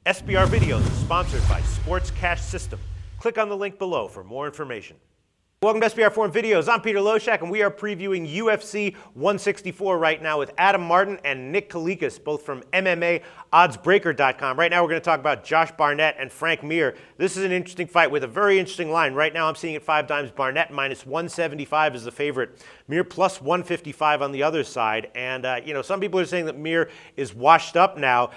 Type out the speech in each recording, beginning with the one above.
SBR Videos is sponsored by Sports Cash System. Click on the link below for more information. Welcome to SBRForum Videos. I'm Peter Loshak, and we are previewing UFC 164 right now with Adam Martin and Nick Kalikas, both from MMA oddsbreaker.com. Right now we're going to talk about Josh Barnett and Frank Mir. This is an interesting fight with a very interesting line. Right now I'm seeing it 5 times. Barnett minus 175 is the favorite. Mir plus 155 on the other side. And, some people are saying that Mir is washed up now.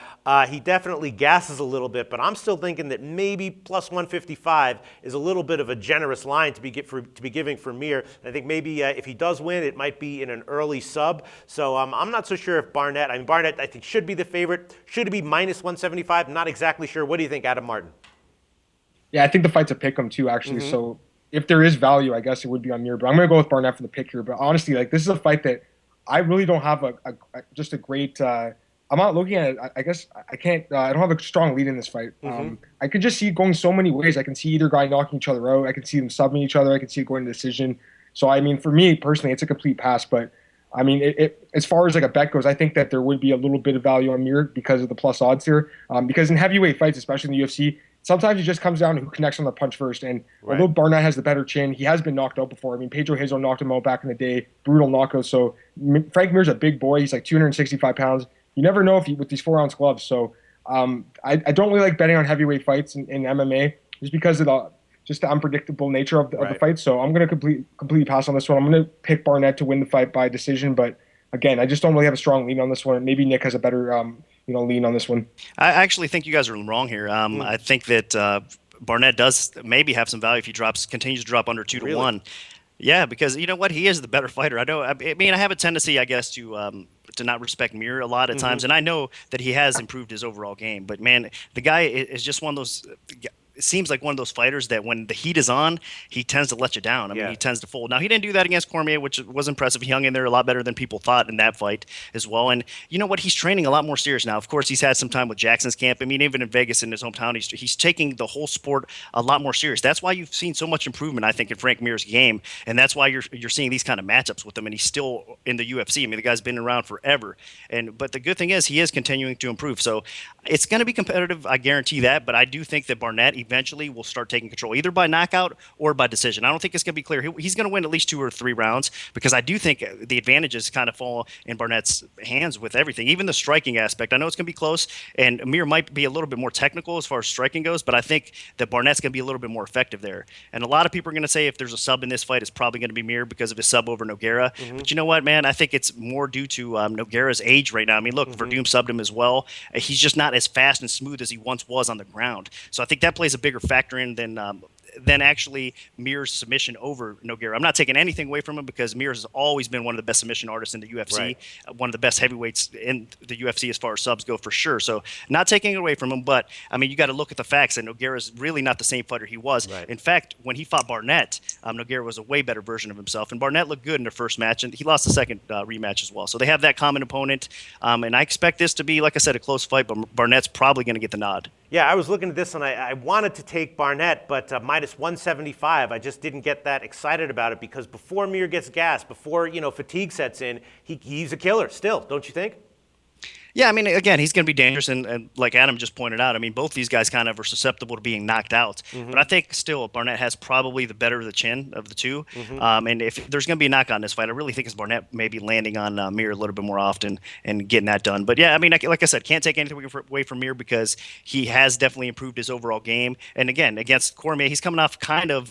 He definitely gasses a little bit, but I'm still thinking that maybe plus 155 is a little bit of a generous line to be giving for Mir. I think maybe if he does win, it might be in an early sub. So I'm not so sure if Barnett, Barnett I think should be the favorite. Should it be minus 175? Not exactly sure. What do you think, Adam Martin? Yeah, I think the fight's a pick 'em too, actually. So if there is value, I guess it would be on Mir. But I'm going to go with Barnett for the pick here. But honestly, this is a fight that I really don't have just a great. I'm not looking at it. I guess I can't. I don't have a strong lead in this fight. I could just see it going so many ways. I can see either guy knocking each other out. I can see them subbing each other. I can see it going to decision. So for me personally, it's a complete pass. But as far as like a bet goes, I think that there would be a little bit of value on Mir because of the plus odds here. Because in heavyweight fights, especially in the UFC, sometimes it just comes down to who connects on the punch first. And although Barnett has the better chin, he has been knocked out before. Pedro Hazel knocked him out back in the day, brutal knockout. So Frank Mir's a big boy. He's like 265 pounds. You never know with these 4-ounce gloves. So I don't really like betting on heavyweight fights in MMA just because of the unpredictable nature of the fight. So I'm going to completely pass on this one. I'm going to pick Barnett to win the fight by decision. But again, I just don't really have a strong lean on this one. Maybe Nick has a better lean on this one. I actually think you guys are wrong here. I think that Barnett does maybe have some value if he continues to drop under 2 to 1. Yeah, because you know what, he is the better fighter. I have a tendency, I guess, to not respect Mir a lot of times, and I know that he has improved his overall game. But man, the guy is just one of those. It seems like one of those fighters that when the heat is on, he tends to let you down. He tends to fold. Now, he didn't do that against Cormier, which was impressive. He hung in there a lot better than people thought in that fight as well. And you know what? He's training a lot more serious now. Of course, he's had some time with Jackson's camp. Even in Vegas in his hometown, he's taking the whole sport a lot more serious. That's why you've seen so much improvement, I think, in Frank Mir's game. And that's why you're seeing these kind of matchups with him. And he's still in the UFC. The guy's been around forever. But the good thing is he is continuing to improve. So it's going to be competitive. I guarantee that. But I do think that Barnett eventually will start taking control, either by knockout or by decision. I don't think it's going to be clear. He's going to win at least 2 or 3 rounds because I do think the advantages kind of fall in Barnett's hands with everything, even the striking aspect. I know it's going to be close, and Mir might be a little bit more technical as far as striking goes, but I think that Barnett's going to be a little bit more effective there. And a lot of people are going to say if there's a sub in this fight, it's probably going to be Mir because of his sub over Nogueira. But you know what, man? I think it's more due to Nogueira's age right now. Look, Verdum subbed him as well. He's just not as fast and smooth as he once was on the ground. So I think that plays a bigger factor in than actually Mir's submission over Nogueira. I'm not taking anything away from him because Mir has always been one of the best submission artists in the UFC, one of the best heavyweights in the UFC as far as subs go for sure. So not taking it away from him, but you got to look at the facts, and Nogueira is really not the same fighter he was. In fact, when he fought Barnett, Nogueira was a way better version of himself, and Barnett looked good in their first match, and he lost the second rematch as well. So they have that common opponent, and I expect this to be, like I said, a close fight, but Barnett's probably going to get the nod. Yeah, I was looking at this, and I wanted to take Barnett, but minus 175, I just didn't get that excited about it because before Mir gets gassed, before fatigue sets in, he's a killer still, don't you think? Yeah, again, he's going to be dangerous, and like Adam just pointed out, both these guys kind of are susceptible to being knocked out. But I think still Barnett has probably the better of the chin of the two. And if there's going to be a knockout in this fight, I really think it's Barnett maybe landing on Mir a little bit more often and getting that done. But yeah, like I said, can't take anything away from Mir because he has definitely improved his overall game. And again, against Cormier, he's coming off kind of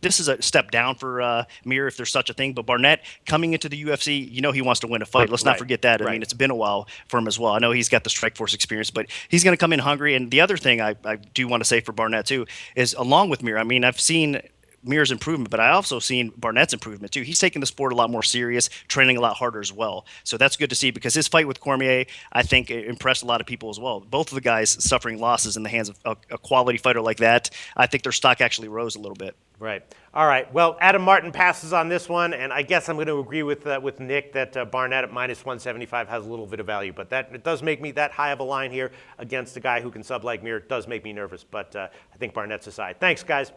this is a step down for Mir if there's such a thing. But Barnett coming into the UFC, he wants to win a fight. Let's not forget that. It's been a while for him as well. I know he's got the Strikeforce experience, but he's going to come in hungry. And the other thing I do want to say for Barnett too is along with Mir, I've seen Mir's improvement, but I also seen Barnett's improvement too. He's taking the sport a lot more serious, training a lot harder as well. So that's good to see because his fight with Cormier, I think, impressed a lot of people as well. Both of the guys suffering losses in the hands of a quality fighter like that, I think their stock actually rose a little bit. Right. All right. Well, Adam Martin passes on this one, and I guess I'm going to agree with Nick that Barnett at minus 175 has a little bit of value, but it does make me that high of a line here against a guy who can sub like Mir. It does make me nervous, but I think Barnett's aside. Thanks, guys.